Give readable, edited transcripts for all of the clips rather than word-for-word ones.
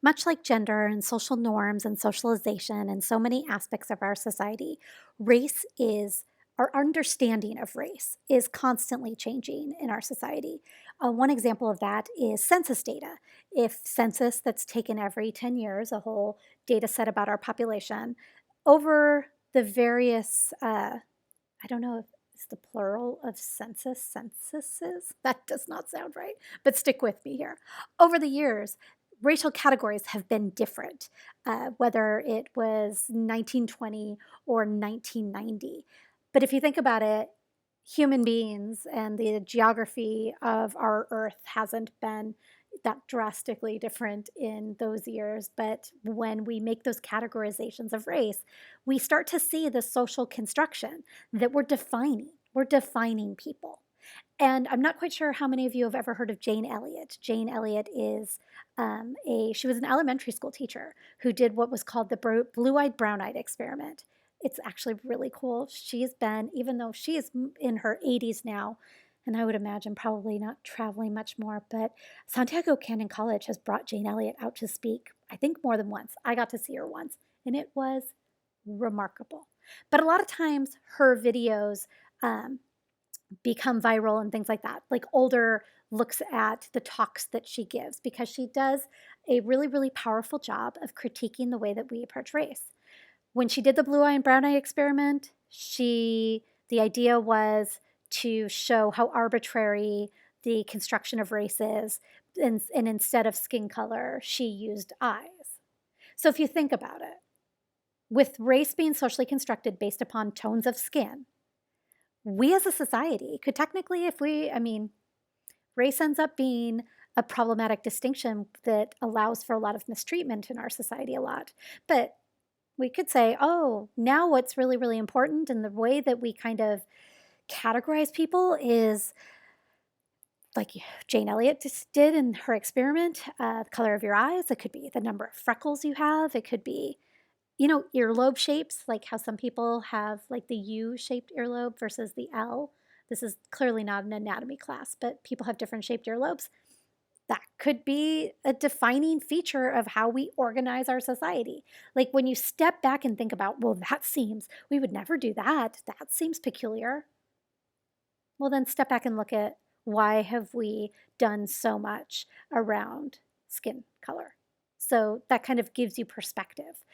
Much like gender and social norms and socialization and so many aspects of our society, race is our understanding of race is constantly changing in our society. One example of that is census data. If census that's taken every 10 years, a whole data set about our population, over the various, I don't know if it's the plural of censuses. That does not sound right, but stick with me here. Over the years, racial categories have been different, whether it was 1920 or 1990. But if you think about it, human beings and the geography of our earth hasn't been that drastically different in those years. But when we make those categorizations of race, we start to see the social construction that we're defining. We're defining people. And I'm not quite sure how many of you have ever heard of Jane Elliott. Jane Elliott is she was an elementary school teacher who did what was called the blue-eyed, brown-eyed experiment. It's actually really cool. She's been, even though she is in her 80s now, and I would imagine probably not traveling much more, but Santiago Canyon College has brought Jane Elliott out to speak, I think more than once. I got to see her once, and it was remarkable. But a lot of times her videos become viral and things like that. Like Older looks at the talks that she gives because she does a really, really powerful job of critiquing the way that we approach race. When she did the blue eye and brown eye experiment, the idea was to show how arbitrary the construction of race is, and instead of skin color, she used eyes. So if you think about it, with race being socially constructed based upon tones of skin, we as a society could technically, race ends up being a problematic distinction that allows for a lot of mistreatment in our society a lot. But we could say, oh, now what's really, really important in the way that we kind of categorize people is like Jane Elliott just did in her experiment, the color of your eyes. It could be the number of freckles you have. It could be, earlobe shapes, like how some people have like the U-shaped earlobe versus the L. This is clearly not an anatomy class, but people have different shaped earlobes. That could be a defining feature of how we organize our society. Like when you step back and think about, well, we would never do that. That seems peculiar. Well, then step back and look at why have we done so much around skin color. So that kind of gives you perspective.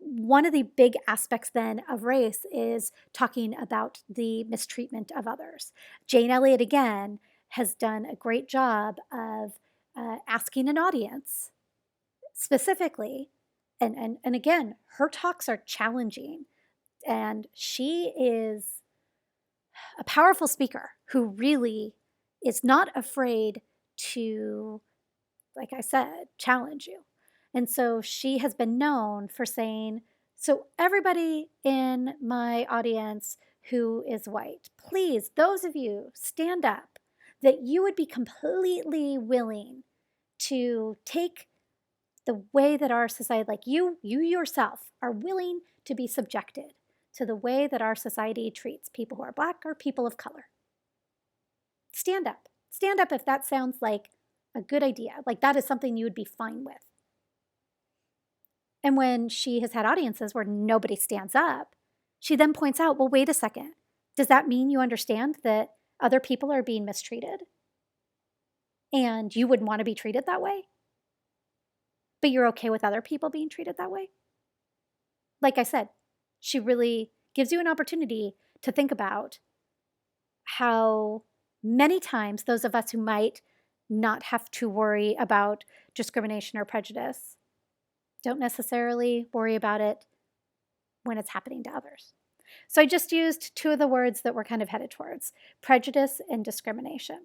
One of the big aspects then of race is talking about the mistreatment of others. Jane Elliott, again, has done a great job of asking an audience specifically, and again, her talks are challenging, and she is a powerful speaker who really is not afraid to, like I said, challenge you. And so she has been known for saying, so everybody in my audience who is white, please, those of you, stand up, that you would be completely willing to take the way that our society, like you yourself, are willing to be subjected to the way that our society treats people who are Black or people of color. Stand up. Stand up if that sounds like a good idea, like that is something you would be fine with. And when she has had audiences where nobody stands up, she then points out, well, wait a second. Does that mean you understand that other people are being mistreated? And you wouldn't want to be treated that way? But you're okay with other people being treated that way? Like I said, she really gives you an opportunity to think about how many times those of us who might not have to worry about discrimination or prejudice don't necessarily worry about it when it's happening to others. So I just used two of the words that we're kind of headed towards, prejudice and discrimination.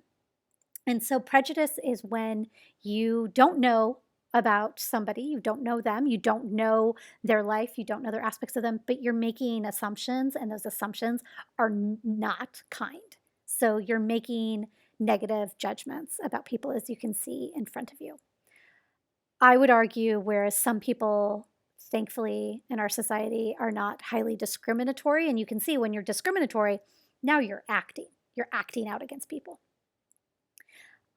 And so prejudice is when you don't know about somebody, you don't know them, you don't know their life, you don't know their aspects of them, but you're making assumptions, and those assumptions are not kind. So you're making negative judgments about people, as you can see in front of you. I would argue, whereas some people, thankfully, in our society are not highly discriminatory, and you can see when you're discriminatory, now you're acting out against people.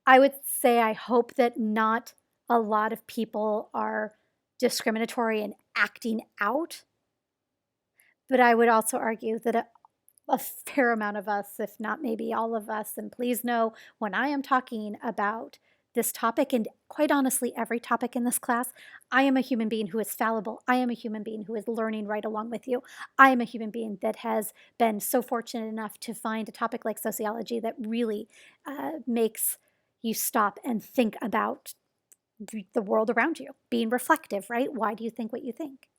I would say I hope that not a lot of people are discriminatory and acting out. But I would also argue that a fair amount of us, if not maybe all of us, and please know when I am talking about this topic, and quite honestly, every topic in this class, I am a human being who is fallible. I am a human being who is learning right along with you. I am a human being that has been so fortunate enough to find a topic like sociology that really makes you stop and think about the world around you, being reflective, right? Why do you think what you think?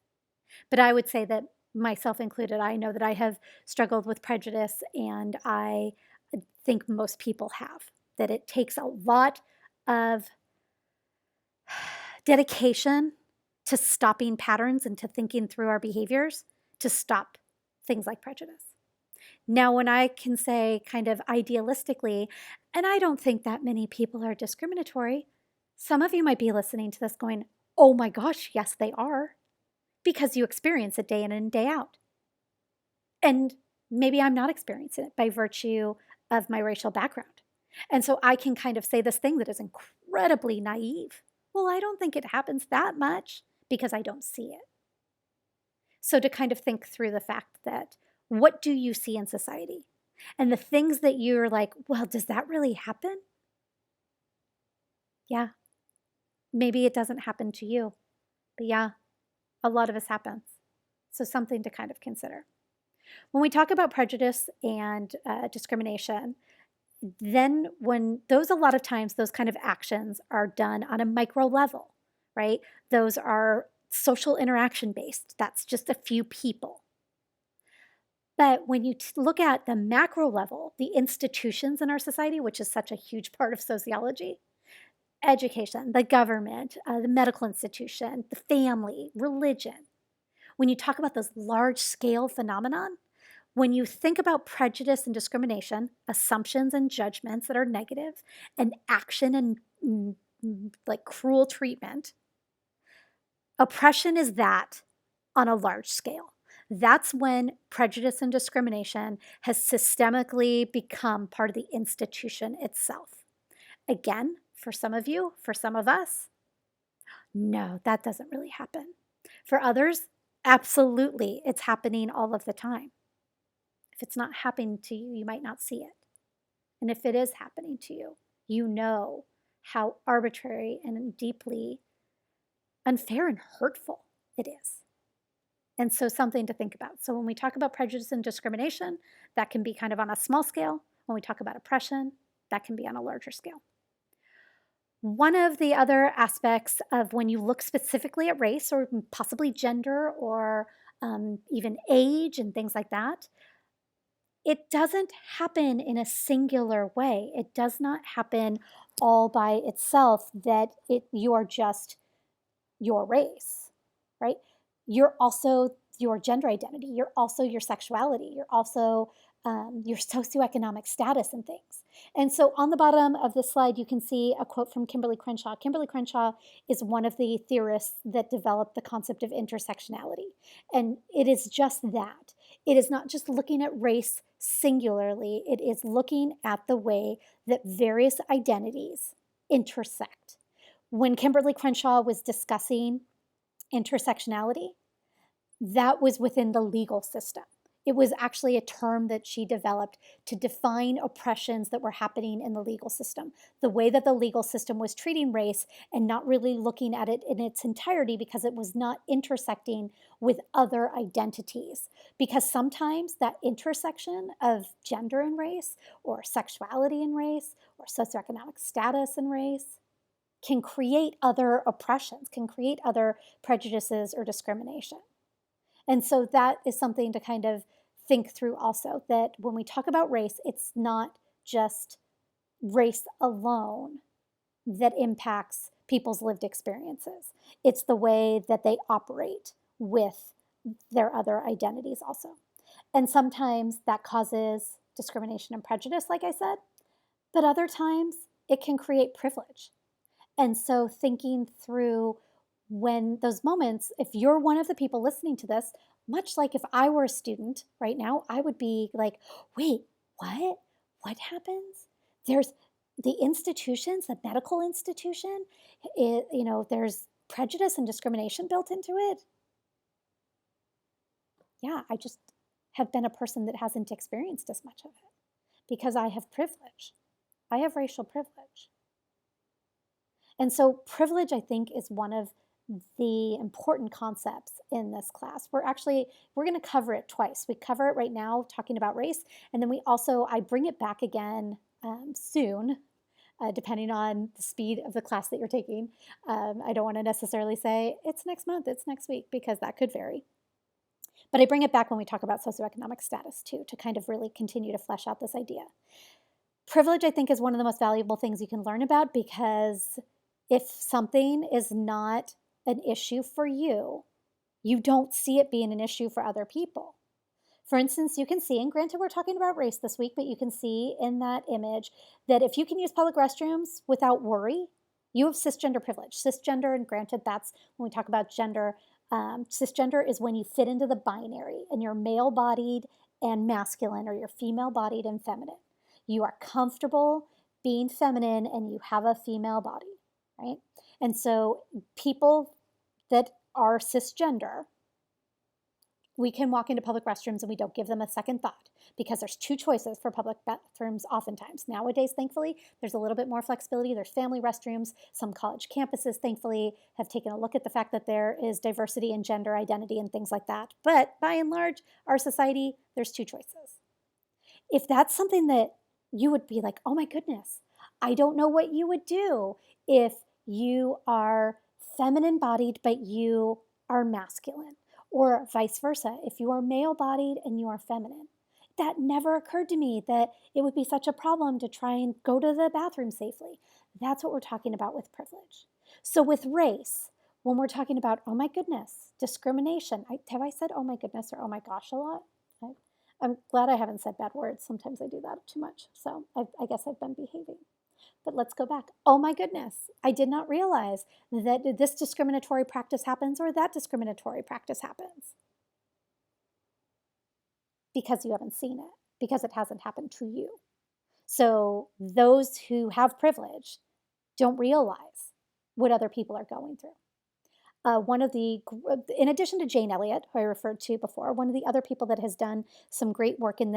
But I would say that, myself included, I know that I have struggled with prejudice, and I think most people have. That it takes a lot of dedication to stopping patterns and to thinking through our behaviors to stop things like prejudice. Now, when I can say kind of idealistically, and I don't think that many people are discriminatory, some of you might be listening to this going, oh my gosh, yes, they are, because you experience it day in and day out. And maybe I'm not experiencing it by virtue of my racial background. And so I can kind of say this thing that is incredibly naive. Well, I don't think it happens that much because I don't see it. So to kind of think through the fact that, what do you see in society? And the things that you're like, well, does that really happen? Yeah, maybe it doesn't happen to you, but yeah, a lot of us happens. So something to kind of consider. When we talk about prejudice and discrimination, then when those, a lot of times, those kind of actions are done on a micro level, right? Those are social interaction based. That's just a few people. But when you look at the macro level, the institutions in our society, which is such a huge part of sociology, education, the government, the medical institution, the family, religion, when you talk about those large scale phenomenon, when you think about prejudice and discrimination, assumptions and judgments that are negative, and action and like cruel treatment, oppression is that on a large scale. That's when prejudice and discrimination has systemically become part of the institution itself. Again, for some of you, for some of us, no, that doesn't really happen. For others, absolutely, it's happening all of the time. If it's not happening to you, you might not see it. And if it is happening to you, you know how arbitrary and deeply unfair and hurtful it is. And so something to think about. So when we talk about prejudice and discrimination, that can be kind of on a small scale. When we talk about oppression, that can be on a larger scale. One of the other aspects of when you look specifically at race or possibly gender or even age and things like that, it doesn't happen in a singular way. It does not happen all by itself that you are just your race, right? You're also your gender identity. You're also your sexuality. You're also your socioeconomic status and things. And so on the bottom of this slide, you can see a quote from Kimberly Crenshaw. Kimberly Crenshaw is one of the theorists that developed the concept of intersectionality. And it is just that. It is not just looking at race singularly, it is looking at the way that various identities intersect. When Kimberly Crenshaw was discussing intersectionality, that was within the legal system. It was actually a term that she developed to define oppressions that were happening in the legal system, the way that the legal system was treating race and not really looking at it in its entirety because it was not intersecting with other identities. Because sometimes that intersection of gender and race, or sexuality and race, or socioeconomic status and race, can create other oppressions, can create other prejudices or discrimination. And so that is something to kind of think through also, that when we talk about race, it's not just race alone that impacts people's lived experiences. It's the way that they operate with their other identities also. And sometimes that causes discrimination and prejudice, like I said, but other times it can create privilege. And so thinking through when those moments, if you're one of the people listening to this, much like if I were a student right now, I would be like, wait, what? What happens? There's the institutions, the medical institution, there's prejudice and discrimination built into it. Yeah, I just have been a person that hasn't experienced as much of it because I have privilege. I have racial privilege. And so privilege, I think, is one of the important concepts in this class. We're going to cover it twice. We cover it right now talking about race, and then I bring it back again soon, depending on the speed of the class that you're taking. I don't want to necessarily say it's next month, it's next week, because that could vary. But I bring it back when we talk about socioeconomic status too, to kind of really continue to flesh out this idea. Privilege, I think, is one of the most valuable things you can learn about, because if something is not an issue for you, you don't see it being an issue for other people. For instance, you can see, and granted we're talking about race this week, but you can see in that image that if you can use public restrooms without worry, you have cisgender privilege. Cisgender, and granted that's when we talk about gender, cisgender is when you fit into the binary and you're male-bodied and masculine, or you're female-bodied and feminine. You are comfortable being feminine and you have a female body, right? And so people that are cisgender, we can walk into public restrooms and we don't give them a second thought, because there's two choices for public bathrooms oftentimes. Nowadays, thankfully, there's a little bit more flexibility. There's family restrooms. Some college campuses, thankfully, have taken a look at the fact that there is diversity in gender identity and things like that. But by and large, our society, there's two choices. If that's something that you would be like, oh my goodness, I don't know what you would do if you are feminine bodied, but you are masculine, or vice versa, if you are male bodied and you are feminine. That never occurred to me that it would be such a problem to try and go to the bathroom safely. That's what we're talking about with privilege. So with race, when we're talking about, oh my goodness, discrimination, have I said oh my goodness or oh my gosh a lot? I'm glad I haven't said bad words. Sometimes I do that too much. So I guess I've been behaving. But let's go back. Oh my goodness, I did not realize that this discriminatory practice happens or that discriminatory practice happens. Because you haven't seen it, because it hasn't happened to you. So those who have privilege don't realize what other people are going through. In addition to Jane Elliott, who I referred to before, one of the other people that has done some great work in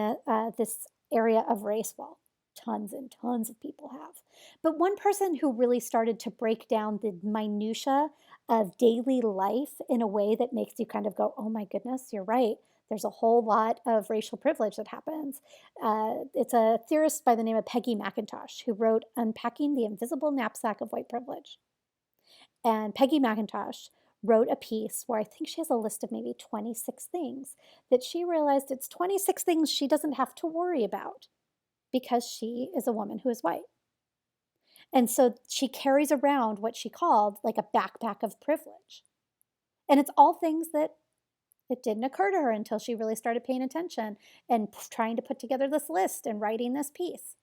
this area of race, well, tons and tons of people have. But one person who really started to break down the minutia of daily life in a way that makes you kind of go, oh my goodness, you're right. There's a whole lot of racial privilege that happens. It's a theorist by the name of Peggy McIntosh, who wrote Unpacking the Invisible Knapsack of White Privilege. And Peggy McIntosh wrote a piece where I think she has a list of maybe 26 things that she realized it's 26 things she doesn't have to worry about because she is a woman who is white. And so she carries around what she called like a backpack of privilege. And it's all things that it didn't occur to her until she really started paying attention and trying to put together this list and writing this piece.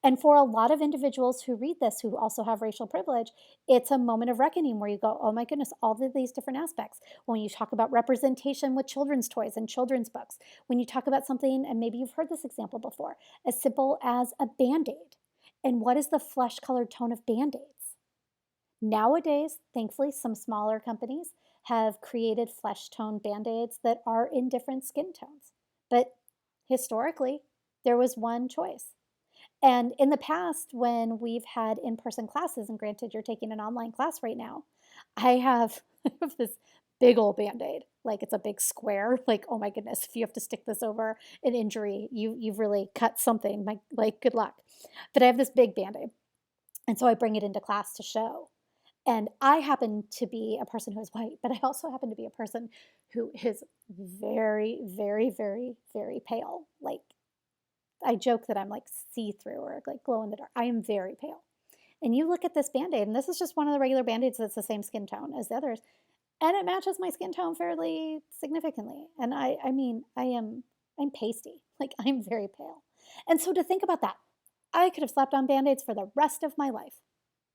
And for a lot of individuals who read this, who also have racial privilege, it's a moment of reckoning where you go, oh my goodness, all of these different aspects. When you talk about representation with children's toys and children's books, when you talk about something, and maybe you've heard this example before, as simple as a Band-Aid. And what is the flesh-colored tone of Band-Aids? Nowadays, thankfully, some smaller companies have created flesh tone Band-Aids that are in different skin tones. But historically, there was one choice. And in the past, when we've had in-person classes, and granted you're taking an online class right now, I have this big old Band-Aid. Like it's a big square. Like, oh my goodness, if you have to stick this over an injury, you've really cut something. Like good luck. But I have this big Band-Aid. And so I bring it into class to show. And I happen to be a person who is white, but I also happen to be a person who is very, very, very, very pale. Like I joke that I'm like see-through or like glow in the dark. I am very pale. And you look at this Band-Aid, and this is just one of the regular Band-Aids that's the same skin tone as the others, and it matches my skin tone fairly significantly. And I'm pasty. Like I'm very pale. And so to think about that, I could have slapped on Band-Aids for the rest of my life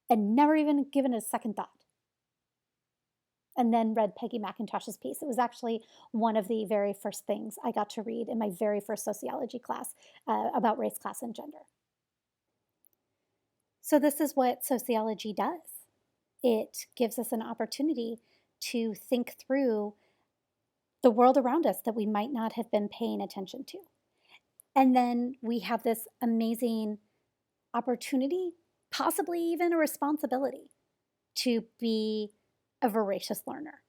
and never even given it a second thought. And then read Peggy McIntosh's piece. It was actually one of the very first things I got to read in my very first sociology class about race, class, and gender. So, this is what sociology does. It gives us an opportunity to think through the world around us that we might not have been paying attention to. And then we have this amazing opportunity, possibly even a responsibility, to be a voracious learner,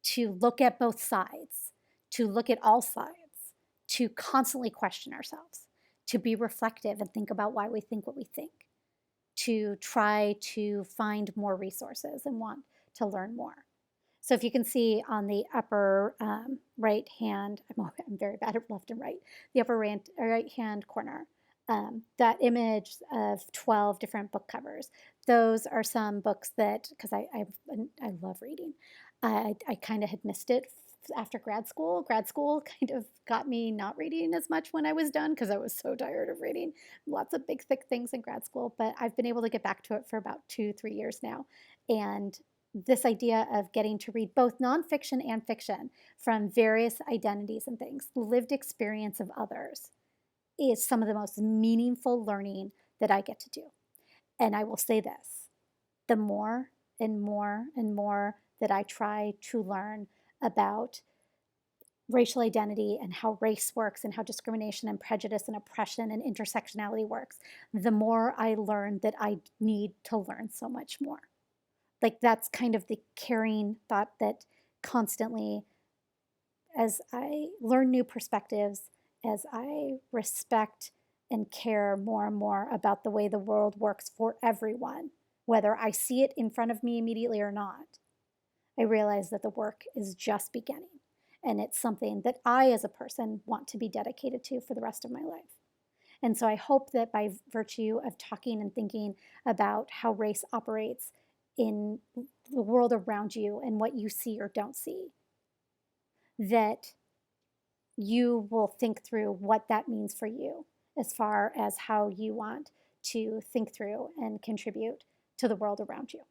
to look at both sides, to look at all sides, to constantly question ourselves, to be reflective and think about why we think what we think, to try to find more resources and want to learn more. So if you can see on the upper right hand, I'm very bad at left and right, the upper right hand corner, that image of 12 different book covers. Those are some books that, because I love reading, I kind of had missed it after grad school. Grad school kind of got me not reading as much when I was done because I was so tired of reading lots of big, thick things in grad school. But I've been able to get back to it for about 2, 3 years now. And this idea of getting to read both nonfiction and fiction from various identities and things, lived experience of others, is some of the most meaningful learning that I get to do. And I will say this, the more and more and more that I try to learn about racial identity and how race works and how discrimination and prejudice and oppression and intersectionality works, the more I learn that I need to learn so much more. Like, that's kind of the carrying thought that constantly, as I learn new perspectives, as I respect and care more and more about the way the world works for everyone, whether I see it in front of me immediately or not, I realize that the work is just beginning. And it's something that I, as a person, want to be dedicated to for the rest of my life. And so I hope that by virtue of talking and thinking about how race operates in the world around you and what you see or don't see, that you will think through what that means for you as far as how you want to think through and contribute to the world around you.